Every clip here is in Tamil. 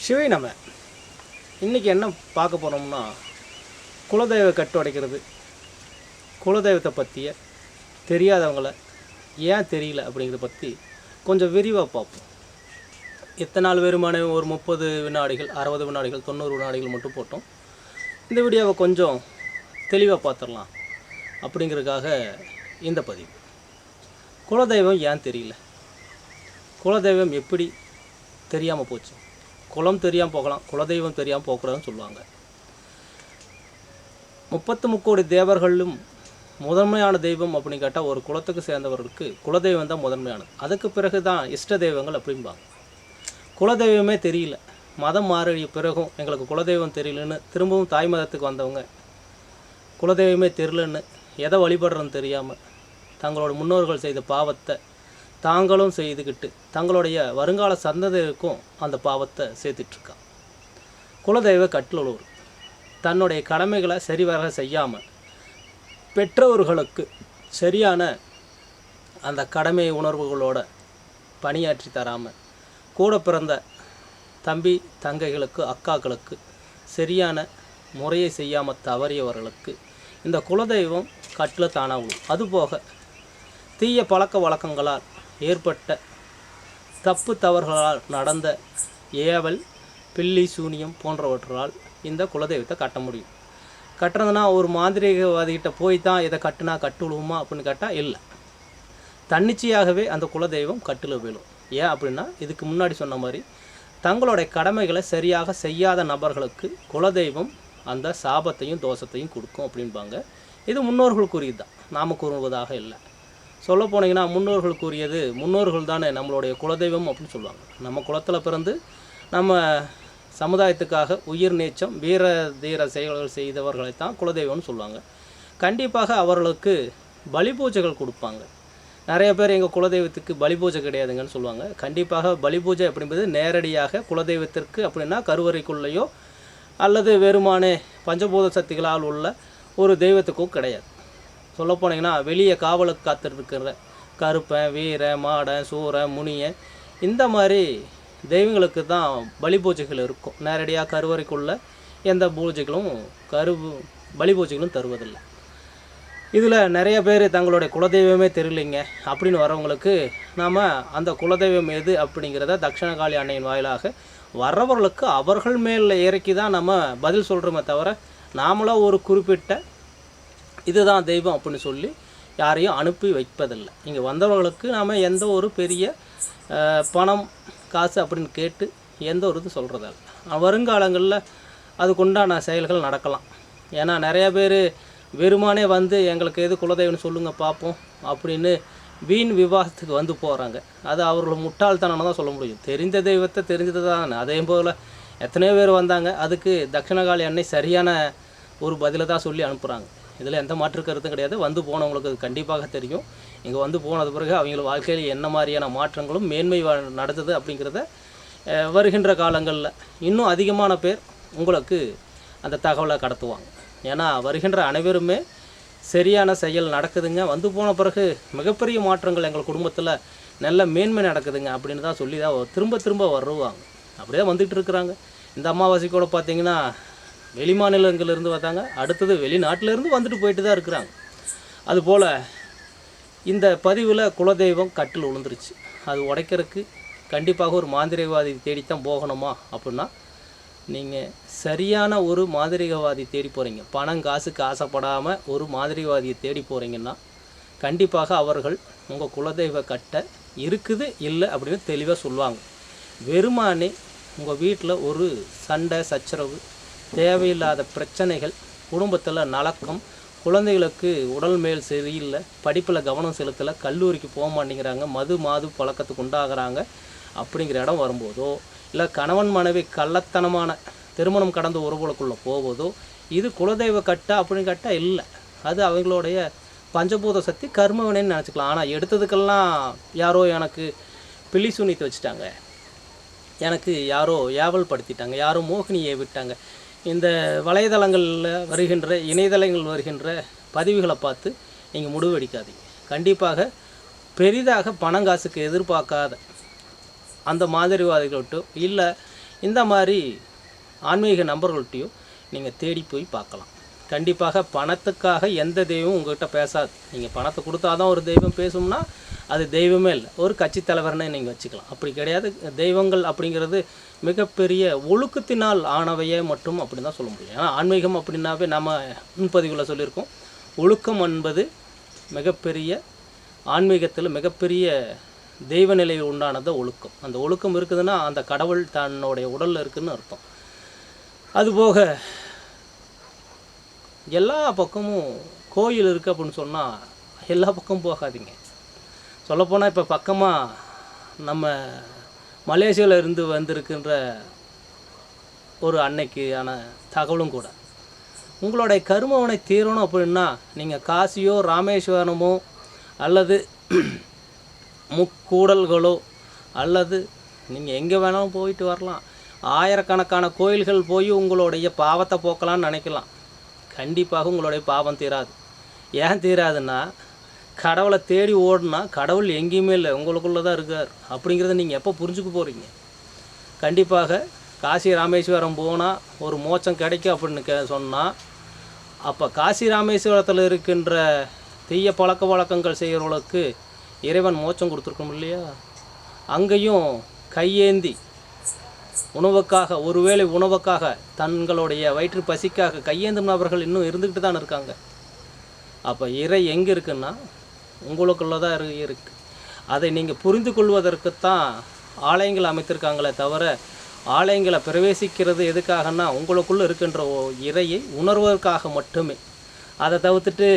சிவை நம்ம இன்றைக்கி என்ன பார்க்க போகிறோம்னா, குலதெய்வ கட்டு உடைக்கிறது, குலதெய்வத்தை பற்றிய தெரியாதவங்கள ஏன் தெரியல அப்படிங்கிறத பற்றி கொஞ்சம் விரிவாக பார்ப்போம். எத்தனை நாள் வெறுமான ஒரு 30 வினாடிகள், 60 வினாடிகள், 90 வினாடிகள் மட்டும் போட்டோம். இந்த வீடியோவை கொஞ்சம் தெளிவாக பார்த்துடலாம் அப்படிங்கிறதுக்காக இந்த பதிவு. குலதெய்வம் ஏன் தெரியல, குலதெய்வம் எப்படி தெரியாமல் போச்சு, குலம் தெரியாமல் போகலாம், குலதெய்வம் தெரியாமல் போகக்கூடாதுன்னு சொல்லுவாங்க. 33 கோடி தேவர்களும் முதன்மையான தெய்வம் அப்படின்னு கேட்டால் ஒரு குலத்துக்கு சேர்ந்தவர்களுக்கு குலதெய்வம் தான் முதன்மையானது. அதுக்கு பிறகு தான் இஷ்ட தெய்வங்கள் அப்படிம்பாங்க. குலதெய்வமே தெரியல, மதம் மாறிய பிறகும் எங்களுக்கு குலதெய்வம் தெரியலன்னு திரும்பவும் தாய் மதத்துக்கு வந்தவங்க குலதெய்வமே தெரியலன்னு எதை வழிபடுறன்னு தெரியாமல் தங்களோட முன்னோர்கள் செய்த பாவத்தை தாங்களும் செய்துக்கிட்டு தங்களுடைய வருங்கால சந்ததிக்கும் அந்த பாவத்தை சேர்த்துட்ருக்கான். குலதெய்வ கட்டுள்ளவர் தன்னுடைய கடமைகளை சரிவர செய்யாமல் பெற்றோர்களுக்கு சரியான அந்த கடமை உணர்வுகளோட பணியாற்றி தராமல், கூட பிறந்த தம்பி தங்கைகளுக்கு அக்காக்களுக்கு சரியான முறையை செய்யாமல் தவறியவர்களுக்கு இந்த குலதெய்வம் கட்டில் தானாக விடும். அதுபோக தீய பழக்க வழக்கங்களால் ஏற்பட்ட தப்பு தவறுகளால் நடந்த ஏவல், பில்லி, சூனியம் போன்றவற்றால் இந்த குலதெய்வத்தை கட்ட முடியும். கட்டுறதுனா ஒரு மாந்திரிகவாதிகிட்ட போய் தான் இதை கட்டுனா கட்டு விழுவுமா அப்படின்னு கேட்டால் இல்லை, தன்னிச்சையாகவே அந்த குலதெய்வம் கட்டில் விழும். ஏன் அப்படின்னா, இதுக்கு முன்னாடி சொன்ன மாதிரி தங்களுடைய கடமைகளை சரியாக செய்யாத நபர்களுக்கு குலதெய்வம் அந்த சாபத்தையும் தோஷத்தையும் கொடுக்கும் அப்படின்பாங்க. இது முன்னோர்களுக்குரியது தான், நாம் கூறுவதாக இல்லை. சொல்ல போனீங்கன்னா முன்னோர்கள் கூறியது, முன்னோர்கள் தானே நம்மளுடைய குலதெய்வம் அப்படின்னு சொல்லுவாங்க. நம்ம குலத்தில் பிறந்து நம்ம சமுதாயத்துக்காக உயிர் நீச்சம் வீர தீர செயல்கள் செய்தவர்களை தான் குலதெய்வம்னு சொல்லுவாங்க. கண்டிப்பாக அவர்களுக்கு பலி பூஜைகள் கொடுப்பாங்க. நிறைய பேர் எங்கள் குலதெய்வத்துக்கு பலி பூஜை கிடையாதுங்கன்னு சொல்லுவாங்க. கண்டிப்பாக பலி பூஜை அப்படிங்கிறது நேரடியாக குலதெய்வத்திற்கு அப்படின்னா கருவறைக்குள்ளேயோ அல்லது வெறுமானே பஞ்சபூத சக்திகளால் உள்ள ஒரு தெய்வத்துக்கும் கிடையாது. சொல்ல போனீங்கன்னா வெளியே காவலுக்கு காத்துருக்கிற கருப்பன், வீர, மாடன், சூரன், முனியன் இந்த மாதிரி தெய்வங்களுக்கு தான் பலி பூஜைகள் இருக்கும். நேரடியாக கருவறைக்குள்ள எந்த பூஜைகளும் பலி பூஜைகளும் தருவதில்லை. இதில் நிறைய பேர் தங்களுடைய குலதெய்வமே தெரியலைங்க அப்படின்னு வரவங்களுக்கு நாம் அந்த குலதெய்வம் எது அப்படிங்கிறத தட்சிணகாளி அன்னையின் வாயிலாக வர்றவர்களுக்கு அவர்கள் மேலே இறக்கி தான் நம்ம பதில் சொல்கிறோமே தவிர, நாமளாக ஒரு குறிப்பிட்ட இதுதான் தெய்வம் அப்படின்னு சொல்லி யாரையும் அனுப்பி வைப்பதில்லை. இங்கே வந்தவர்களுக்கு நாம் எந்த ஒரு பெரிய பணம் காசு அப்படின்னு கேட்டு எந்த ஒரு இது சொல்கிறதில்ல. வருங்காலங்களில் அதுக்குண்டான செயல்கள் நடக்கலாம். ஏன்னா நிறைய பேர் வெறுமானே வந்து எங்களுக்கு எது குலதெய்வம்னு சொல்லுங்கள் பார்ப்போம் அப்படின்னு வீண் விவாதத்துக்கு வந்து போகிறாங்க. அது அவர்கள் முட்டாள்தனம் தான் சொல்ல முடியும். தெரிந்த தெய்வத்தை தெரிஞ்சது தான். அதே போல் எத்தனையோ பேர் வந்தாங்க, அதுக்கு தட்சிணகாளி அன்னை சரியான ஒரு பதிலை தான் சொல்லி அனுப்புகிறாங்க. இதில் எந்த மாற்று கருத்தும் கிடையாது. வந்து போனவங்களுக்கு அது கண்டிப்பாக தெரியும். இங்கே வந்து போனது பிறகு அவங்கள வாழ்க்கையில் என்ன மாதிரியான மாற்றங்களும் மேன்மை நடந்தது அப்படிங்கிறத வருகின்ற காலங்களில் இன்னும் அதிகமான பேர் உங்களுக்கு அந்த தகவலை கடத்துவாங்க. ஏன்னா வருகின்ற அனைவருமே சரியான செயல் நடக்குதுங்க, வந்து போன பிறகு மிகப்பெரிய மாற்றங்கள் எங்கள் குடும்பத்தில் நல்ல மேன்மை நடக்குதுங்க அப்படின்னு தான் சொல்லி தான் திரும்ப திரும்ப வருவாங்க. அப்படியே வந்துட்டு இருக்கிறாங்க. இந்த அமாவாசை கூட பார்த்திங்கன்னா வெளி மாநிலங்களிலிருந்து வந்தாங்க, அடுத்தது வெளிநாட்டிலேருந்து வந்துட்டு போயிட்டு தான் இருக்கிறாங்க. அதுபோல் இந்த பதிவில் குலதெய்வம் கட்டில் விழுந்துருச்சு. அது உடைக்கிறதுக்கு கண்டிப்பாக ஒரு மாந்திரிகவாதி தேடித்தான் போகணுமா அப்படின்னா, நீங்கள் சரியான ஒரு மாந்திரிகவாதி தேடி போகிறீங்க, பணம் காசுக்கு ஆசைப்படாமல் ஒரு மாந்திரிகவாதியை தேடி போகிறீங்கன்னா கண்டிப்பாக அவர்கள் உங்கள் குலதெய்வ கட்டை இருக்குது இல்லை அப்படின்னு தெளிவாக சொல்லுவாங்க. வெறுமானே உங்கள் வீட்டில் ஒரு சண்டை சச்சரவு, தேவையில்லாத பிரச்சனைகள், குடும்பத்தில் நலக்கம், குழந்தைகளுக்கு உடல் மேல் சரியில்லை, படிப்பில் கவனம் செலுத்தலை, கல்லூரிக்கு போக மாட்டேங்கிறாங்க, மாது பழக்கத்துக்கு உண்டாகிறாங்க அப்படிங்கிற இடம் வரும்போதோ, இல்லை கணவன் மனைவி கள்ளத்தனமான திருமணம் கடந்த உறவுகளுக்குள்ளே போவதோ, இது குலதெய்வ கட்டை அப்படின்னு கேட்டால் இல்லை. அது அவங்களுடைய பஞ்சபூத சக்தி கர்மவினைன்னு நினச்சிக்கலாம். ஆனால் எடுத்ததுக்கெல்லாம் யாரோ எனக்கு பில்லி சூனியத்தை வச்சுட்டாங்க, எனக்கு யாரோ ஏவல் படுத்திட்டாங்க, யாரோ மோகினியை விட்டாங்க. இந்த வலைதளங்களில் வருகின்ற இணையதளங்கள் வருகின்ற பதிவுகளை பார்த்து நீங்கள் முடிவெடுக்காதீங்க. கண்டிப்பாக பெரிதாக பணங்காசுக்கு எதிர்பார்க்காத அந்த மாதிரிவாதிகள்கிட்ட இல்லை இந்த மாதிரி ஆன்மீக நபர்கள்ட்டையும் நீங்கள் தேடி போய் பார்க்கலாம். கண்டிப்பாக பணத்துக்காக எந்த தெய்வம் உங்கள்கிட்ட பேசாது. நீங்கள் பணத்தை கொடுத்தா தான் ஒரு தெய்வம் பேசும்னா அது தெய்வமே இல்லை, ஒரு கட்சி தலைவர்னே நீங்கள் வச்சுக்கலாம். அப்படி கிடையாது. தெய்வங்கள் அப்படிங்கிறது மிகப்பெரிய ஒழுக்கத்தினால் ஆனவையே மட்டும் அப்படி தான் சொல்ல முடியும். ஏன்னா ஆன்மீகம் அப்படின்னாவே நம்ம முன்பதிவில் சொல்லியிருக்கோம், ஒழுக்கம் என்பது மிகப்பெரிய ஆன்மீகத்தில் மிகப்பெரிய தெய்வ நிலையில் உண்டானது ஒழுக்கம். அந்த ஒழுக்கம் இருக்குதுன்னா அந்த கடவுள் தன்னுடைய உடலில் இருக்குதுன்னு அர்த்தம். அதுபோக எல்லா பக்கமும் கோயில் இருக்குது அப்படின்னு சொன்னால் எல்லா பக்கமும் போகாதீங்க. சொல்லப்போனால் இப்போ பக்கமாக நம்ம மலேசியாவில் இருந்து வந்திருக்கின்ற ஒரு அன்னைக்கான தகவலும் கூட, உங்களுடைய கருமவனை தீரணும் அப்படின்னா நீங்கள் காசியோ ராமேஸ்வரமோ அல்லது முக்கூடல்களோ அல்லது நீங்கள் எங்கே வேணாலும் போயிட்டு வரலாம். ஆயிரக்கணக்கான கோயில்கள் போய் உங்களுடைய பாவத்தை போக்கலான்னு நினைக்கலாம். கண்டிப்பாக உங்களுடைய பாவம் தீராது. ஏன் தீராதுன்னா, கடவுளை தேடி ஓடுனா கடவுள் எங்கேயுமே இல்லை, உங்களுக்குள்ளே தான் இருக்கார் அப்படிங்கிறத நீங்கள் எப்போ புரிஞ்சுக்க போகிறீங்க? கண்டிப்பாக காசி ராமேஸ்வரம் போனால் ஒரு மோட்சம் கிடைக்கும் அப்படின்னு சொன்னால், அப்போ காசி ராமேஸ்வரத்தில் இருக்கின்ற தீய பழக்க வழக்கங்கள் செய்கிறவங்களுக்கு இறைவன் மோட்சம் கொடுத்துருக்கணும் இல்லையா? அங்கேயும் கையேந்தி உணவுக்காக, ஒருவேளை உணவுக்காக, தங்களுடைய வயிற்று பசிக்காக கையேந்தும் நபர்கள் இன்னும் இருந்துக்கிட்டு தான் இருக்காங்க. அப்போ இறை எங்கே இருக்குன்னா உங்களுக்குள்ளே தான் இருக்குது. அதை நீங்கள் புரிந்து கொள்வதற்குத்தான் ஆலயங்கள் அமைத்திருக்காங்களே தவிர, ஆலயங்களை பிரவேசிக்கிறது எதுக்காகனா உங்களுக்குள்ளே இருக்கின்ற இறையை உணர்வதற்காக மட்டுமே. அதை தவிர்த்துட்டு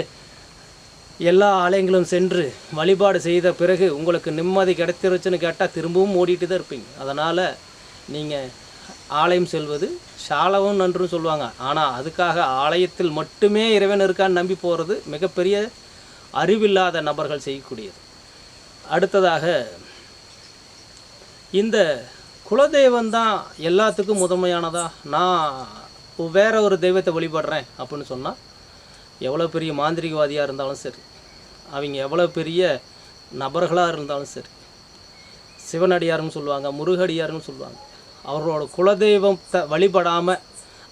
எல்லா ஆலயங்களும் சென்று வழிபாடு செய்த பிறகு உங்களுக்கு நிம்மதி கிடைத்திருச்சுன்னு கேட்டால் திரும்பவும் ஓடிட்டு தான் இருப்பீங்க. அதனால் நீங்கள் ஆலயம் செல்வது சாலவும் நன்றுன்னு சொல்லுவாங்க. ஆனால் அதுக்காக ஆலயத்தில் மட்டுமே இறைவன் இருக்கான்னு நம்பி போகிறது மிகப்பெரிய அறிவில்லாத நபர்கள் செய்யக்கூடியது. அடுத்ததாக இந்த குலதெய்வம் தான் எல்லாத்துக்கும் முதன்மையானதா, நான் வேற ஒரு தெய்வத்தை வழிபடுறேன் அப்படின்னு சொன்னால், எவ்வளோ பெரிய மாந்திரிகவாதியாக இருந்தாலும் சரி, அவங்க எவ்வளோ பெரிய நபர்களாக இருந்தாலும் சரி, சிவனடியார்னு சொல்லுவாங்க, முருகடியார்னு சொல்லுவாங்க, அவர்களோட குலதெய்வத்தை வழிபடாமல்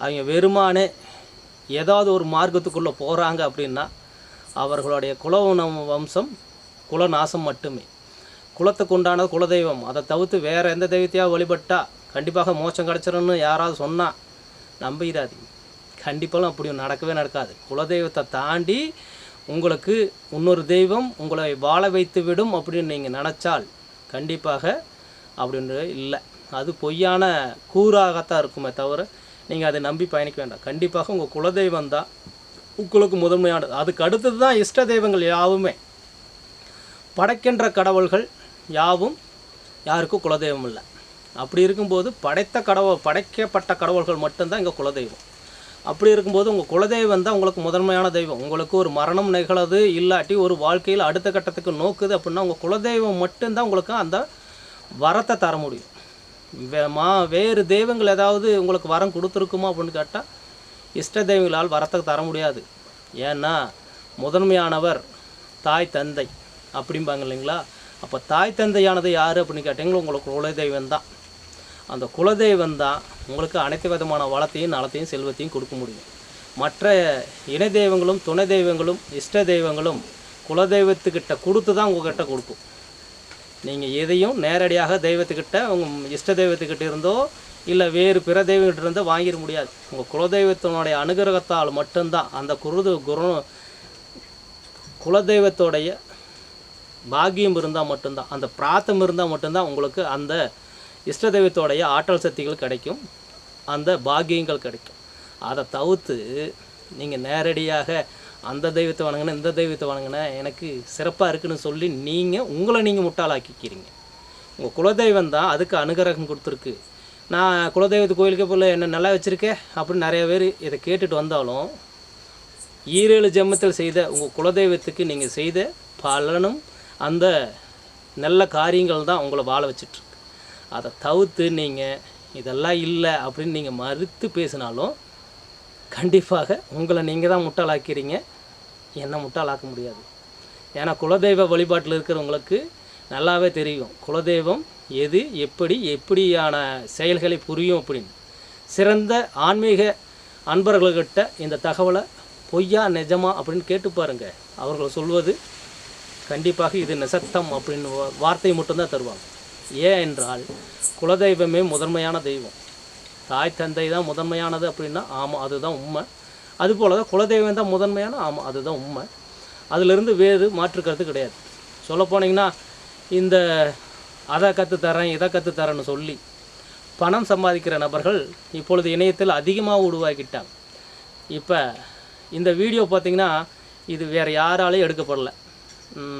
அவங்க வெறுமானே ஏதாவது ஒரு மார்க்கத்துக்குள்ளே போகிறாங்க அப்படின்னா அவர்களுடைய வம்சம் குலநாசம் மட்டுமே. குலத்துக்கு உண்டானது குலதெய்வம். அதை தவிர்த்து வேறு எந்த தெய்வத்தையாவது வழிபட்டால் கண்டிப்பாக மோட்சம் கிடச்சிரும்னு யாராவது சொன்னால் நம்பிடாதீங்க. கண்டிப்பாக அப்படி நடக்கவே நடக்காது. குலதெய்வத்தை தாண்டி உங்களுக்கு இன்னொரு தெய்வம் உங்களை வாழ வைத்து விடும் அப்படின்னு நீங்கள் நினச்சால் கண்டிப்பாக அப்படின்றது இல்லை. அது பொய்யான கூறாகத்தான் இருக்குமே தவிர நீங்கள் அதை நம்பி பயணிக்க வேண்டாம். கண்டிப்பாக உங்கள் குலதெய்வம் தான் உங்களுக்கு முதன்மையானது. அதுக்கு அடுத்தது தான் இஷ்ட தெய்வங்கள் யாவுமே. படைக்கின்ற கடவுள்கள் யாவும் யாருக்கும் குலதெய்வம் இல்லை. அப்படி இருக்கும்போது படைக்கப்பட்ட கடவுள்கள் மட்டும்தான் இங்கே குலதெய்வம். அப்படி இருக்கும்போது உங்கள் குலதெய்வம் தான் உங்களுக்கு முதன்மையான தெய்வம். உங்களுக்கு ஒரு மரணம் நிகழது இல்லாட்டி ஒரு வாழ்க்கையில் அடுத்த கட்டத்துக்கு நோக்குது அப்படின்னா உங்கள் குலதெய்வம் மட்டும்தான் உங்களுக்கு அந்த வரத்தை தர முடியும். வேறு தெய்வங்கள் ஏதாவது உங்களுக்கு வரம் கொடுத்துருக்குமா அப்படின்னு கேட்டால் இஷ்ட தெய்வங்களால் வரத்தை தர முடியாது. ஏன்னா முதன்மையானவர் தாய் தந்தை அப்படிம்பாங்க இல்லைங்களா? அப்போ தாய் தந்தையானது யார் அப்படின்னு கேட்டிங்கன்னா உங்களுக்கு குலதெய்வம் தான். அந்த குலதெய்வம் தான் உங்களுக்கு அனைத்து விதமான வளத்தையும் நலத்தையும் செல்வத்தையும் கொடுக்க முடியும். மற்ற இணை தெய்வங்களும் துணை தெய்வங்களும் இஷ்ட தெய்வங்களும் குலதெய்வத்துக்கிட்ட கொடுத்து தான் உங்கள்கிட்ட கொடுக்கும். நீங்கள் எதையும் நேரடியாக தெய்வத்துக்கிட்ட உங்கள் இஷ்ட தெய்வத்துக்கிட்ட இருந்தோ இல்லை வேறு பிற தெய்வங்கிட்ட இருந்தோ வாங்கிட முடியாது. உங்கள் குலதெய்வத்தினுடைய அனுகிரகத்தால் மட்டும்தான், அந்த குலதெய்வத்தோடைய பாக்கியம் இருந்தால் மட்டும்தான், அந்த பிரார்த்தம் இருந்தால் மட்டும்தான் உங்களுக்கு அந்த இஷ்ட தெய்வத்தோடைய ஆற்றல் சக்திகள் கிடைக்கும், அந்த பாக்கியங்கள் கிடைக்கும். அதை தவிர்த்து நீங்கள் நேரடியாக அந்த தெய்வத்தை வணங்கினேன் இந்த தெய்வத்தை வணங்கினேன் எனக்கு சிறப்பாக இருக்குதுன்னு சொல்லி உங்களை நீங்கள் முட்டாளாக்கிக்கிறீங்க. உங்கள் குலதெய்வம் தான் அதுக்கு அனுகிரகம் கொடுத்துருக்கு. நான் குலதெய்வத்து கோயிலுக்கு போல் என்ன நல்லா வச்சுருக்கேன் அப்படின்னு நிறைய பேர் இதை கேட்டுட்டு வந்தாலும் 7 ஜென்மத்தில் செய்த உங்கள் குலதெய்வத்துக்கு நீங்கள் செய்த பலனும் அந்த நல்ல காரியங்கள் தான் உங்களை வாழ வச்சிட்ருக்கு. அதை தவிர்த்து நீங்கள் இதெல்லாம் இல்லை அப்படின்னு நீங்கள் மறுத்து பேசினாலும் கண்டிப்பாக உங்களை நீங்கள் தான் முட்டாளாக்கிறீங்க, என்ன முட்டாளாக்க முடியாது. ஏன்னா குலதெய்வ வழிபாட்டில் இருக்கிறவங்களுக்கு நல்லாவே தெரியும் குலதெய்வம் எது எப்படியான செயல்களை புரியும் அப்படின்னு. சிறந்த ஆன்மீக அன்பர்கள்கிட்ட இந்த தகவலை பொய்யா நிஜமா அப்படின்னு கேட்டு பாருங்க. அவர்கள் சொல்வது கண்டிப்பாக இது நிசத்தம் அப்படின்னு வார்த்தை மட்டும்தான் தருவாங்க. ஏன் என்றால் குலதெய்வமே முதன்மையான தெய்வம். தாய் தந்தை தான் முதன்மையானது அப்படின்னா ஆமாம், அதுதான் உண்மை. அதுபோல் தான் குலதெய்வம் தான் முதன்மையான, ஆமாம், அதுதான் உண்மை. அதிலிருந்து வேறு மாற்றுக்கிறது கிடையாது. சொல்ல போனீங்கன்னா இந்த அதை கற்றுத்தரேன் இதை கற்றுத்தரேன்னு சொல்லி பணம் சம்பாதிக்கிற நபர்கள் இப்பொழுது இணையத்தில் அதிகமாக உருவாக்கிட்டாங்க. இப்போ இந்த வீடியோ பார்த்திங்கன்னா இது வேறு யாராலையும் எடுக்கப்படலை.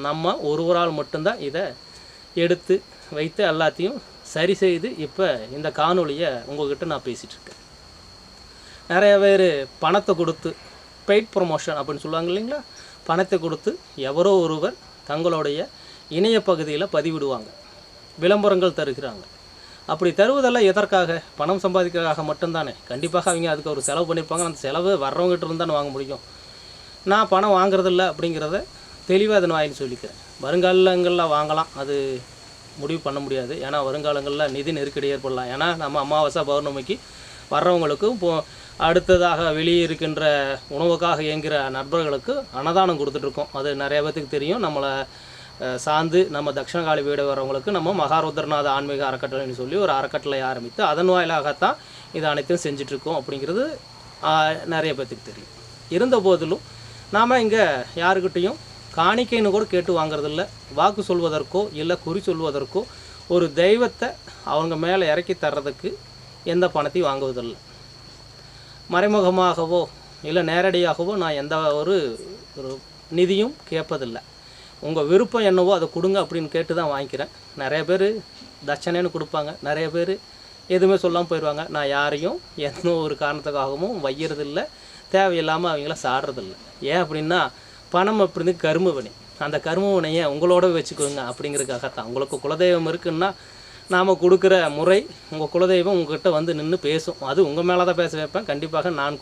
நம்ம ஒருவரால் மட்டும்தான் இதை எடுத்து வைத்து எல்லாத்தையும் சரி செய்து இப்போ இந்த காணொலியை உங்கள்கிட்ட நான் பேசிகிட்ருக்கேன். நிறைய பேர் பணத்தை கொடுத்து பெய்ட் ப்ரொமோஷன் அப்படின்னு சொல்லுவாங்க இல்லைங்களா, பணத்தை கொடுத்து எவரோ ஒருவர் தங்களுடைய இணைய பகுதியில் பதிவிடுவாங்க, விளம்பரங்கள் தருகிறாங்க. அப்படி தருவதெல்லாம் எதற்காக? பணம் சம்பாதிக்கிறதுக்காக மட்டும்தானே. கண்டிப்பாக அவங்க அதுக்கு ஒரு செலவு பண்ணியிருப்பாங்க. அந்த செலவு வர்றவங்ககிட்ட இருந்தானே வாங்க முடியும். நான் பணம் வாங்குறதில்ல அப்படிங்கிறத தெளிவாக அதை வாயின்னு சொல்லிக்கிறேன். வருங்காலங்களில் வாங்கலாம், அது முடிவு பண்ண முடியாது. ஏன்னா வருங்காலங்களில் நிதி நெருக்கடி ஏற்படலாம். ஏன்னா நம்ம அமாவாசை பௌர்ணமிக்கு வர்றவங்களுக்கும் அடுத்ததாக வெளியே இருக்கின்ற உணவுக்காக இயங்குகிற நண்பர்களுக்கு அன்னதானம் கொடுத்துட்ருக்கோம். அது நிறைய பேத்துக்கு தெரியும். நம்மளை சார்ந்து நம்ம தட்சிணகாளி வீடு வரவங்களுக்கு நம்ம மகாருத்ரநாத ஆன்மீக அறக்கட்டளைன்னு சொல்லி ஒரு அறக்கட்டளை ஆரம்பித்து அதன் வாயிலாகத்தான் இது அனைத்தையும் செஞ்சிட்ருக்கோம் அப்படிங்கிறது நிறைய பேத்துக்கு தெரியும். இருந்த போதிலும் நாம் இங்கே யாருக்கிட்டையும் காணிக்கைன்னு கூட கேட்டு வாங்குறதில்ல. வாக்கு சொல்வதற்கோ இல்லை குறி சொல்வதற்கோ ஒரு தெய்வத்தை அவங்க மேலே இறக்கி தர்றதுக்கு எந்த பணத்தையும் வாங்குவதில்லை. மறைமுகமாகவோ இல்லை நேரடியாகவோ நான் எந்த ஒரு நிதியும் கேட்பதில்லை. உங்கள் விருப்பம் என்னவோ அதை கொடுங்க அப்படின்னு கேட்டு தான் வாங்கிக்கிறேன். நிறைய பேர் தட்சணைன்னு கொடுப்பாங்க, நிறைய பேர் எதுவுமே சொல்லாமல் போயிடுவாங்க. நான் யாரையும் எந்த ஒரு காரணத்துக்காகவும் வையறதில்லை, தேவையில்லாமல் அவங்கள சாடுறதில்லை. ஏன் அப்படின்னா பணம் அப்படி கருமவினை, அந்த கருமவினையை உங்களோட வச்சுக்கோங்க அப்படிங்கிறதுக்காகத்தான். உங்களுக்கு குலதெய்வம் இருக்குன்னா நாம் கொடுக்குற முறை உங்கள் குலதெய்வம் உங்கள்கிட்ட வந்து நின்று பேசும். அது உங்கள் மேலே தான் பேச வைப்பேன். கண்டிப்பாக நான்